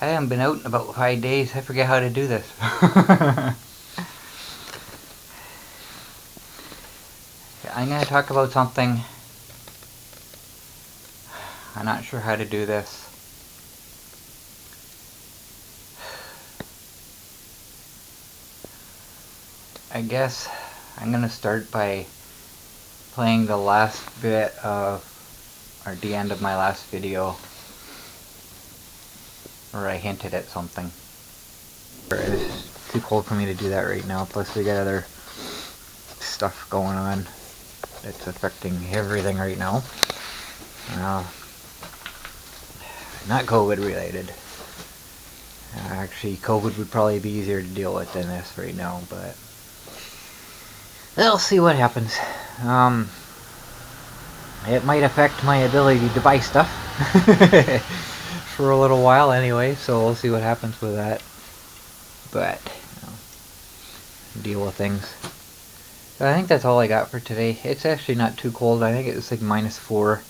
I haven't been out in about 5 days. I forget how to do this. I'm going to talk about something. I'm not sure how to do this. I guess I'm going to start by playing the last bit of, or the end of my last video, where I hinted at something. It's too cold for me to do that right now, plus we got other stuff going on that's affecting everything right now. Not COVID related. Actually, COVID would probably be easier to deal with than this right now, but we'll see what happens. It might affect my ability to buy stuff for a little while anyway, so we'll see what happens with that. But, deal with things. So I think that's all I got for today. It's actually not too cold. I think it's like -4.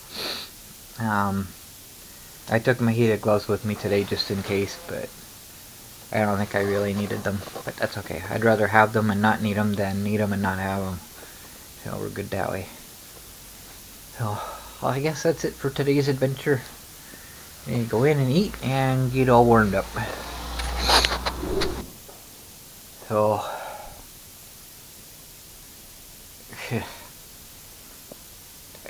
I took my heated gloves with me today just in case, but I don't think I really needed them. But that's okay. I'd rather have them and not need them than need them and not have them. So we're good that way. So, well, I guess that's it for today's adventure. You go in and eat and get all warmed up. So,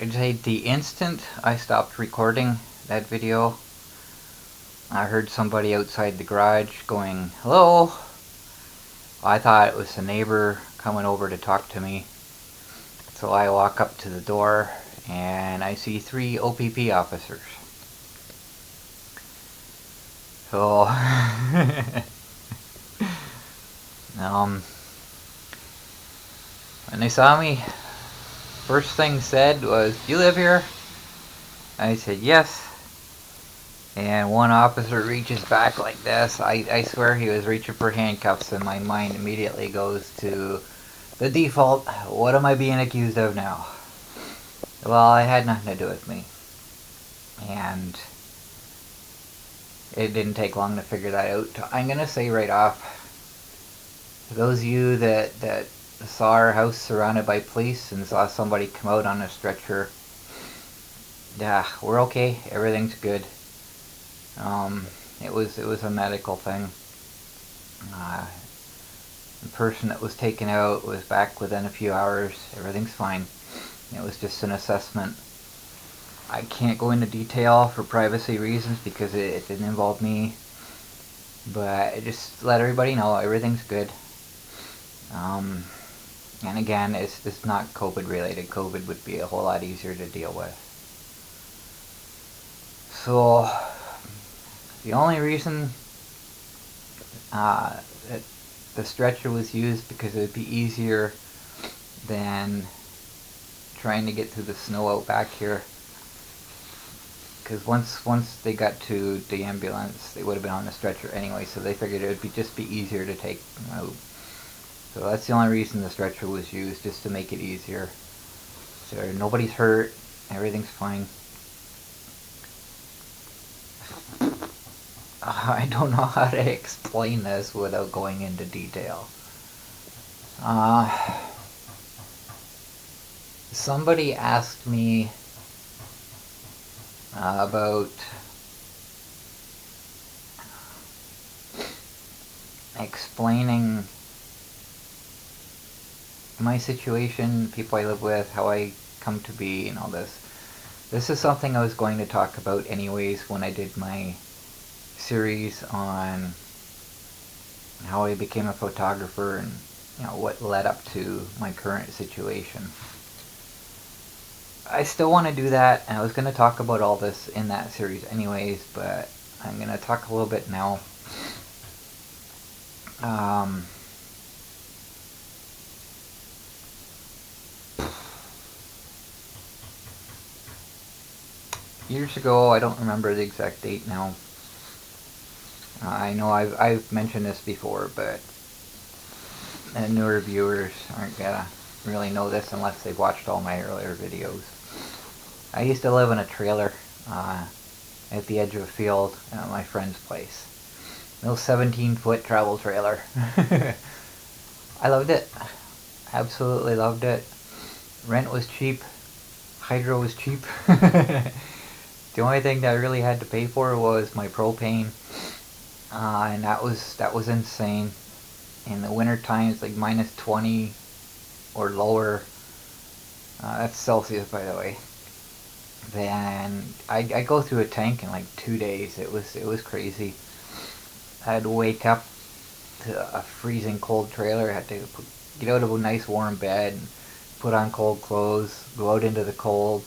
I'd say the instant I stopped recording that video, I heard somebody outside the garage going, "Hello?" I thought it was a neighbor coming over to talk to me. So I walk up to the door and I see 3 OPP officers. So, when they saw me, first thing said was, "You live here?" I said, "Yes." And one officer reaches back like this. I swear he was reaching for handcuffs, and my mind immediately goes to the default, what am I being accused of now? Well, it had nothing to do with me. And it didn't take long to figure that out. I'm going to say right off, for those of you that saw our house surrounded by police and saw somebody come out on a stretcher, yeah, we're okay. Everything's good. It was a medical thing. The person that was taken out was back within a few hours. Everything's fine. It was just an assessment. I can't go into detail for privacy reasons because it didn't involve me. But just let everybody know everything's good. And again, it's not COVID related. COVID would be a whole lot easier to deal with. So, the only reason that the stretcher was used because it would be easier than trying to get through the snow out back here. Because once they got to the ambulance, they would have been on the stretcher anyway, so they figured it would just be easier to take them out. So that's the only reason the stretcher was used, just to make it easier. So nobody's hurt, everything's fine. I don't know how to explain this without going into detail. Somebody asked me about explaining my situation, people I live with, how I come to be, and all this. This is something I was going to talk about anyways when I did my series on how I became a photographer and what led up to my current situation. I still want to do that, and I was going to talk about all this in that series anyways, but I'm going to talk a little bit now. Years ago, I don't remember the exact date now. I know I've mentioned this before, but newer viewers aren't gonna really know this unless they've watched all my earlier videos. I used to live in a trailer at the edge of a field at my friend's place. No 17-foot travel trailer. I loved it. Absolutely loved it. Rent was cheap. Hydro was cheap. The only thing that I really had to pay for was my propane. And that was insane. In the winter time, it's like minus 20 or lower. That's Celsius, by the way. Then I go through a tank in like 2 days. It was crazy. I had to wake up to a freezing cold trailer. I had to get out of a nice warm bed, put on cold clothes, go out into the cold,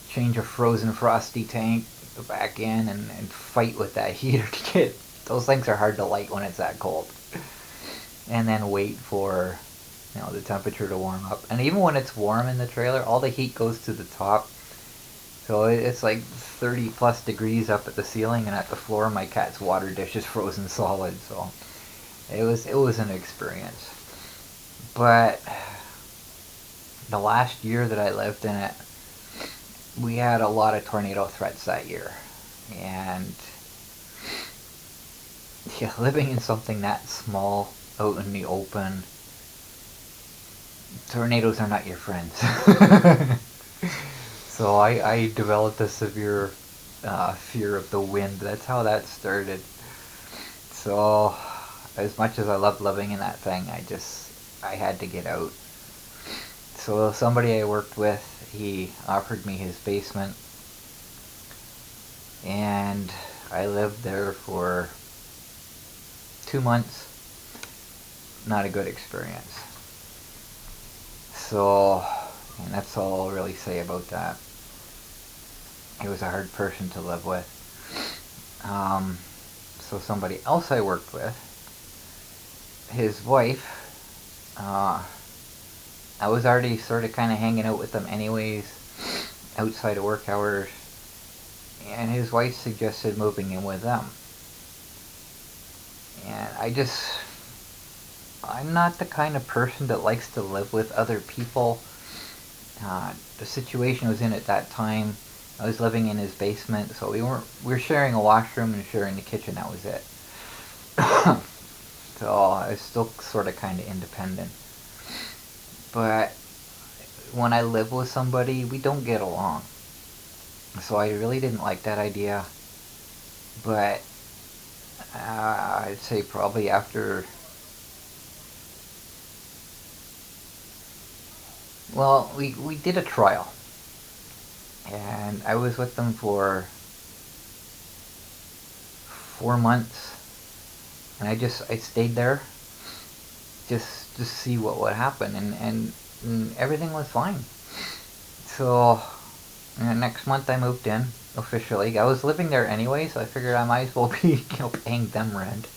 change a frozen frosty tank, go back in and fight with that heater to get. Those things are hard to light when it's that cold. And then wait for, the temperature to warm up. And even when it's warm in the trailer, all the heat goes to the top. So it's like 30 plus degrees up at the ceiling, and at the floor my cat's water dish is frozen solid. So it was an experience. But the last year that I lived in it, we had a lot of tornado threats that year. And yeah, living in something that small out in the open, tornadoes are not your friends. So I developed a severe fear of the wind. That's how that started. So as much as I loved living in that thing, I had to get out. So somebody I worked with, he offered me his basement, and I lived there for 2 months. Not a good experience. So, and that's all I'll really say about that. He was a hard person to live with. So somebody else I worked with, his wife, I was already sort of kind of hanging out with them anyways, outside of work hours, and his wife suggested moving in with them. And I'm not the kind of person that likes to live with other people. The situation I was in at that time, I was living in his basement, so we were sharing a washroom and sharing the kitchen. That was it. So I was still sort of kind of independent. But when I live with somebody, we don't get along. So I really didn't like that idea. But I'd say probably after, well, we did a trial. And I was with them for 4 months. And I stayed there just to see what would happen. And everything was fine. So next month I moved in officially. I was living there anyway, so I figured I might as well be paying them rent.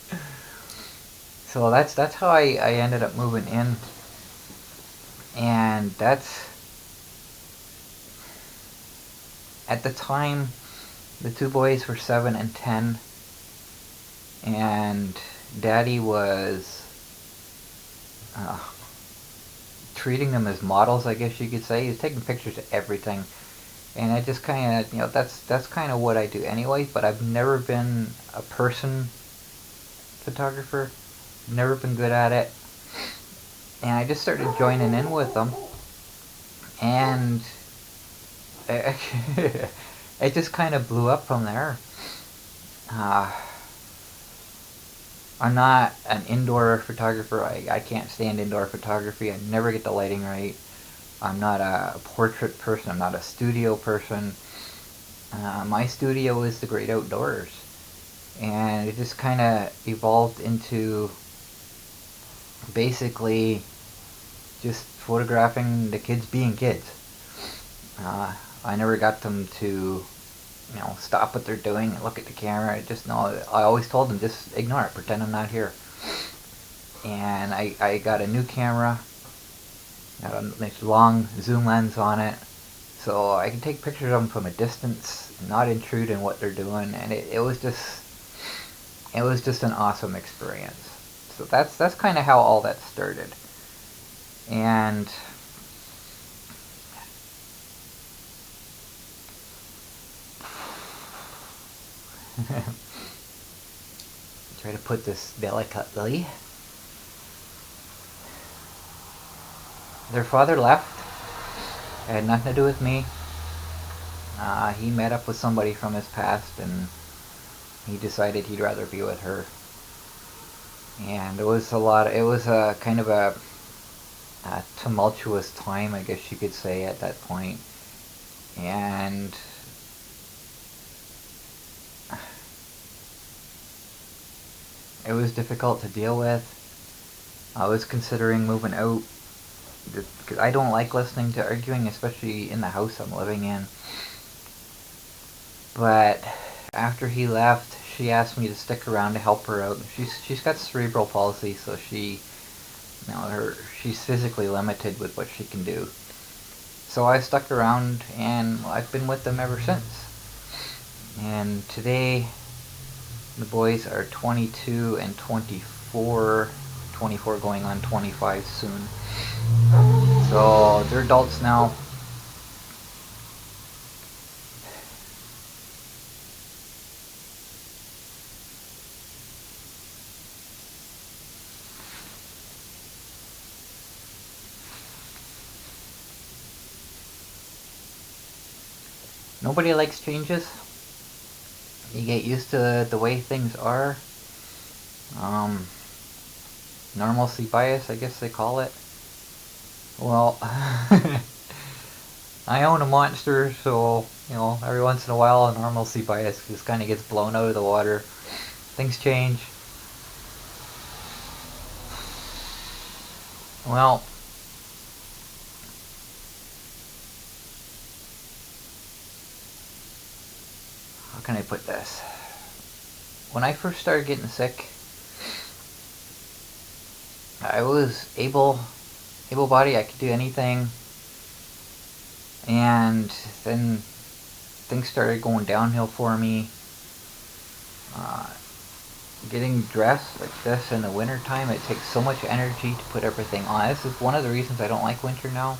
So that's how I ended up moving in. And that's, at the time, the two boys were 7 and 10, and Daddy was treating them as models, I guess you could say. He was taking pictures of everything, and I just kind of, that's kind of what I do anyway. But I've never been a person photographer, never been good at it, and I just started joining in with them, and it just kind of blew up from there. I'm not an indoor photographer. I can't stand indoor photography. I never get the lighting right. I'm not a portrait person. I'm not a studio person. My studio is the great outdoors. And it just kind of evolved into basically just photographing the kids being kids. I never got them to stop what they're doing and look at the camera. I always told them, just ignore it, pretend I'm not here. And I got a new camera, got a nice long zoom lens on it, so I can take pictures of them from a distance, not intrude in what they're doing, and it was just an awesome experience. So that's kind of how all that started. And Try to put this delicately. Their father left. It had nothing to do with me. He met up with somebody from his past, and he decided he'd rather be with her. And it was a kind of a tumultuous time, I guess you could say, at that point. And it was difficult to deal with. I was considering moving out because I don't like listening to arguing, especially in the house I'm living in. But after he left, she asked me to stick around to help her out. She's got cerebral palsy, so she's physically limited with what she can do. So I stuck around, and I've been with them ever since. And today, the boys are 22 and 24. 24 going on 25 soon. So they're adults now. Nobody likes changes. You get used to the way things are. Normalcy bias, I guess they call it. Well, I own a monster, so, every once in a while a normalcy bias just kind of gets blown out of the water. Things change. Well, how can I put this? When I first started getting sick, I was able-bodied, I could do anything, and then things started going downhill for me. Getting dressed like this in the wintertime, it takes so much energy to put everything on. This is one of the reasons I don't like winter now,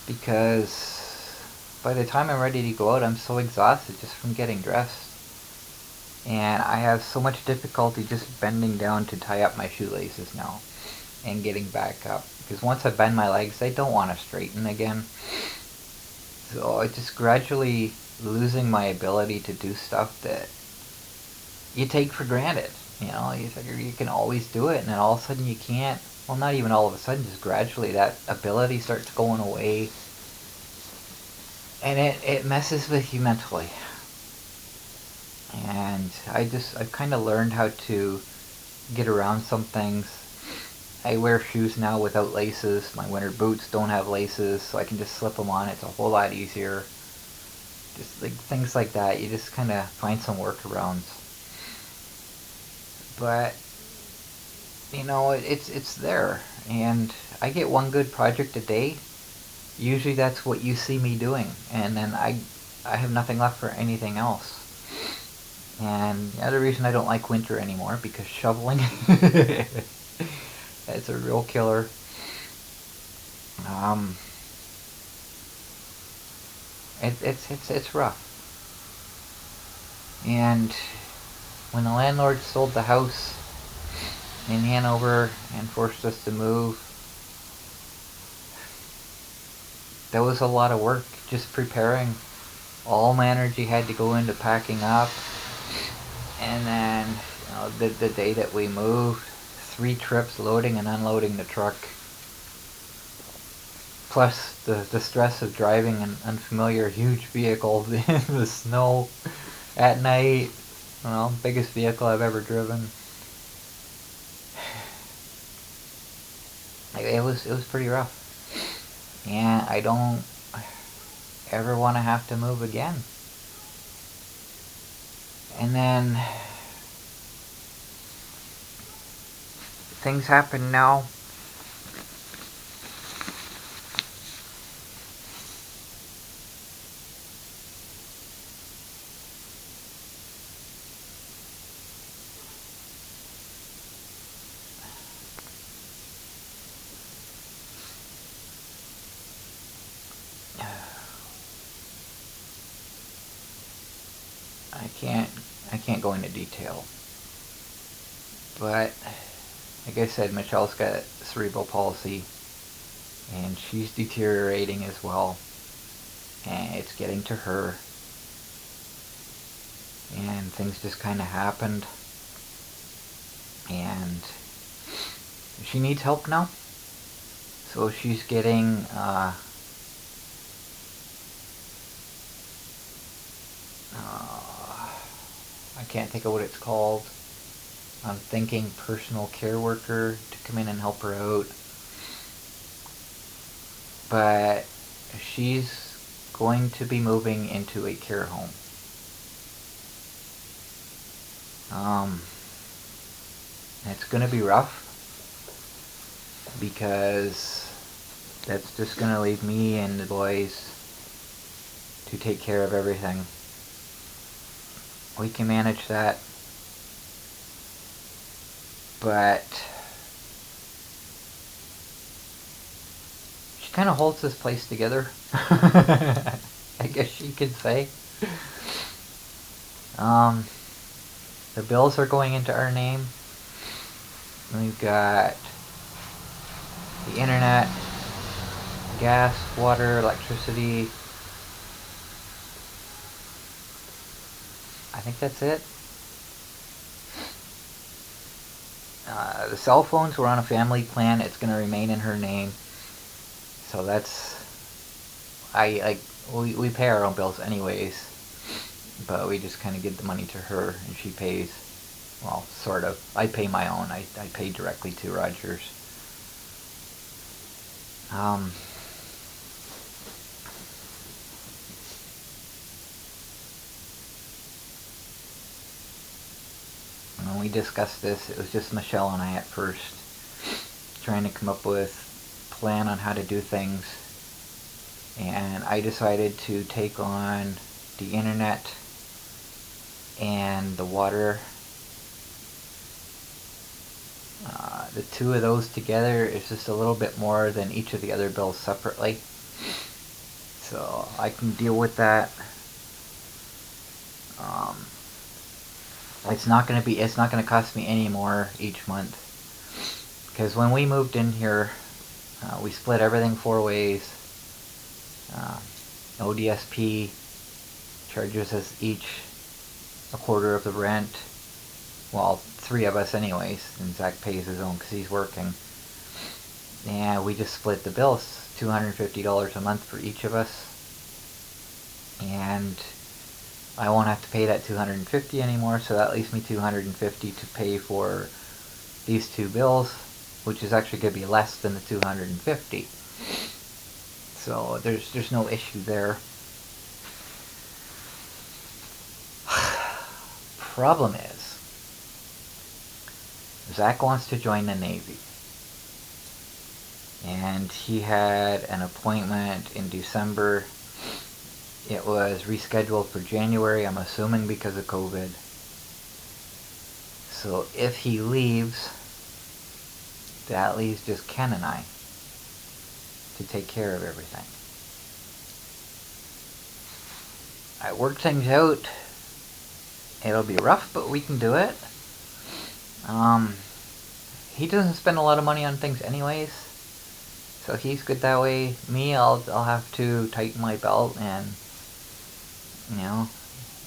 because by the time I'm ready to go out, I'm so exhausted just from getting dressed. And I have so much difficulty just bending down to tie up my shoelaces now and getting back up. Because once I bend my legs, they don't want to straighten again. So it's just gradually losing my ability to do stuff that you take for granted. You figure you can always do it, and then all of a sudden you can't. Well, not even all of a sudden, just gradually that ability starts going away. And it messes with you mentally. And I've kind of learned how to get around some things. I wear shoes now without laces. My winter boots don't have laces, so I can just slip them on. It's a whole lot easier. Just like things like that. You just kind of find some workarounds. But it's there, and I get one good project a day. Usually that's what you see me doing, and then I have nothing left for anything else. And the other reason I don't like winter anymore, because shoveling, it's a real killer. It's rough. And when the landlord sold the house in Hanover and forced us to move, that was a lot of work just preparing. All my energy had to go into packing up. And then, the day that we moved, 3 trips loading and unloading the truck. Plus the stress of driving an unfamiliar huge vehicle in the snow at night. Biggest vehicle I've ever driven. It was pretty rough. And I don't ever want to have to move again. And then things happen now. I can't go into detail. But like I said, Michelle's got cerebral palsy, and she's deteriorating as well, and it's getting to her, and things just kind of happened, and she needs help now. So she's getting I can't think of what it's called. I'm thinking personal care worker to come in and help her out. But she's going to be moving into a care home. It's going to be rough because that's just going to leave me and the boys to take care of everything. We can manage that, but she kind of holds this place together. I guess you could say. The bills are going into our name. We've got the internet, gas, water, electricity. I think that's it. The cell phones, we're on a family plan. It's going to remain in her name. So that's... we pay our own bills anyways. But we just kind of give the money to her and she pays. Well, sort of. I pay my own. I pay directly to Rogers. When we discussed this, it was just Michelle and I at first, trying to come up with a plan on how to do things. And I decided to take on the internet and the water. The two of those together is just a little bit more than each of the other bills separately. So I can deal with that. It's not going to cost me any more each month. Because when we moved in here, we split everything 4 ways. ODSP charges us each a quarter of the rent. Well, 3 of us anyways, and Zach pays his own because he's working. And we just split the bills, $250 a month for each of us. And I won't have to pay that $250 anymore, so that leaves me $250 to pay for these 2 bills, which is actually going to be less than the $250. So there's no issue there. Problem is, Zach wants to join the Navy. And he had an appointment in December. It was rescheduled for January, I'm assuming because of COVID. So if he leaves, that leaves just Ken and I to take care of everything. I worked things out. It'll be rough, but we can do it. He doesn't spend a lot of money on things anyways, so he's good that way. Me, I'll have to tighten my belt and,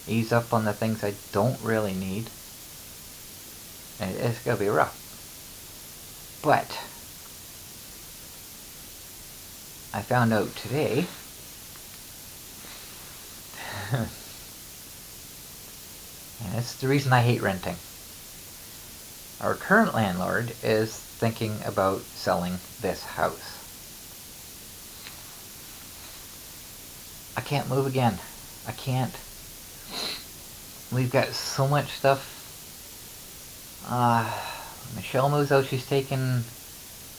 ease up on the things I don't really need. And it's gonna be rough. But I found out today and it's the reason I hate renting. Our current landlord is thinking about selling this house. I can't move again. I can't. We've got so much stuff. Michelle moves out, she's taking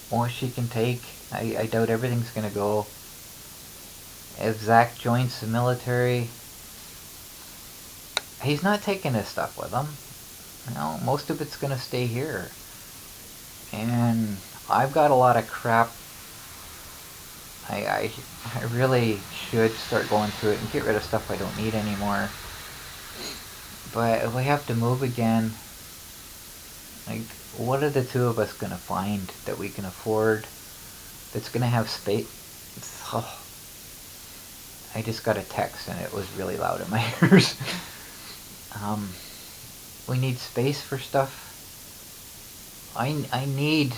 what she can take. I doubt everything's gonna go. If Zach joins the military, he's not taking his stuff with him. Most of it's gonna stay here. And I've got a lot of crap. I really should start going through it and get rid of stuff I don't need anymore. But if we have to move again, Like, what are the two of us gonna find that we can afford that's gonna have space? Oh, I just got a text and it was really loud in my ears. We need space for stuff. I need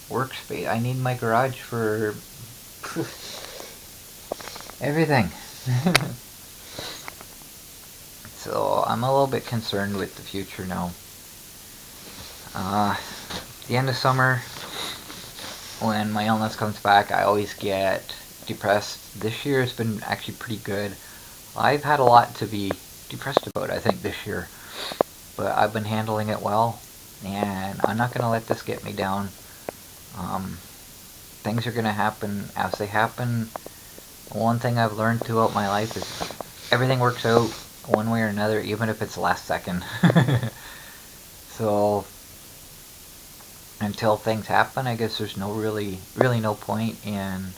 workspace. I need my garage for everything. So I'm a little bit concerned with the future now. The end of summer, when my illness comes back, I always get depressed. This year has been actually pretty good. I've had a lot to be depressed about, I think, this year. But I've been handling it well, and I'm not going to let this get me down. Things are going to happen as they happen. One thing I've learned throughout my life is everything works out one way or another, even if it's last second. So until things happen, I guess there's really no point in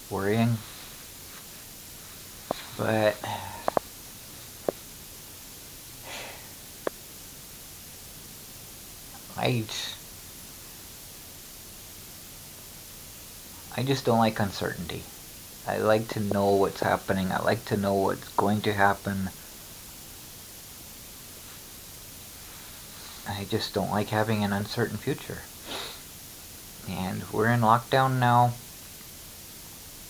worrying. But I just don't like uncertainty. I like to know what's happening. I like to know what's going to happen. I just don't like having an uncertain future. And we're in lockdown now.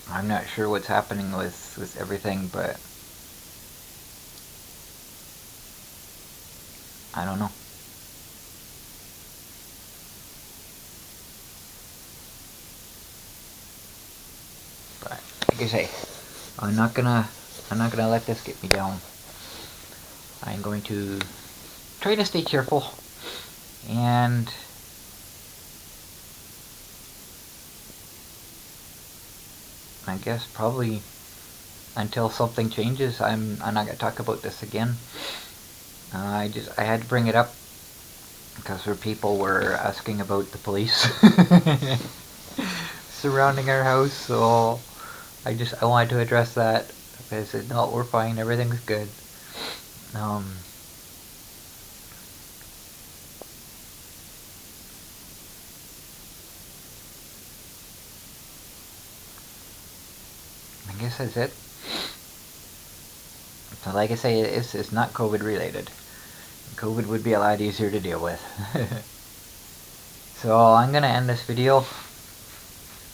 I'm not sure what's happening with everything, but I don't know. But like I say, I'm not gonna let this get me down. I'm going to try to stay cheerful, and I guess probably until something changes, I'm not gonna talk about this again. I had to bring it up because people were asking about the police surrounding our house, so I wanted to address that. I said, no, we're fine, everything's good. I guess that's it. So like I say, it's not COVID related. COVID would be a lot easier to deal with. So I'm going to end this video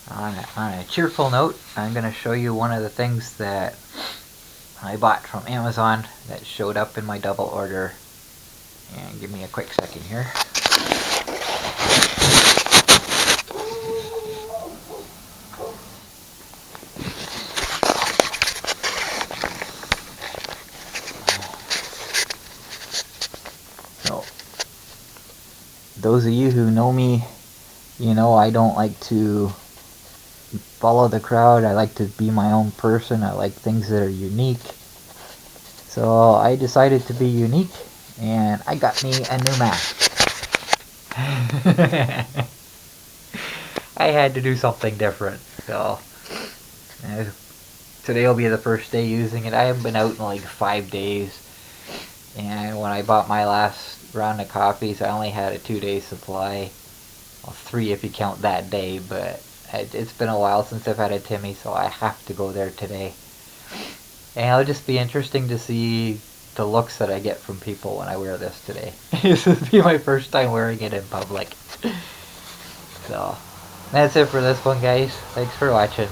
on a cheerful note. I'm going to show you one of the things that I bought from Amazon that showed up in my double order. And give me a quick second here. So, those of you who know me, you know I don't like to follow the crowd. I like to be my own person. I like things that are unique. So I decided to be unique, and I got me a new mask. I had to do something different. So today will be the first day using it. I haven't been out in like 5 days. And when I bought my last round of coffees, I only had a 2-day supply. Well, 3 if you count that day, but it's been a while since I've had a Timmy, so I have to go there today. And it'll just be interesting to see the looks that I get from people when I wear this today. This will be my first time wearing it in public. So, that's it for this one, guys. Thanks for watching.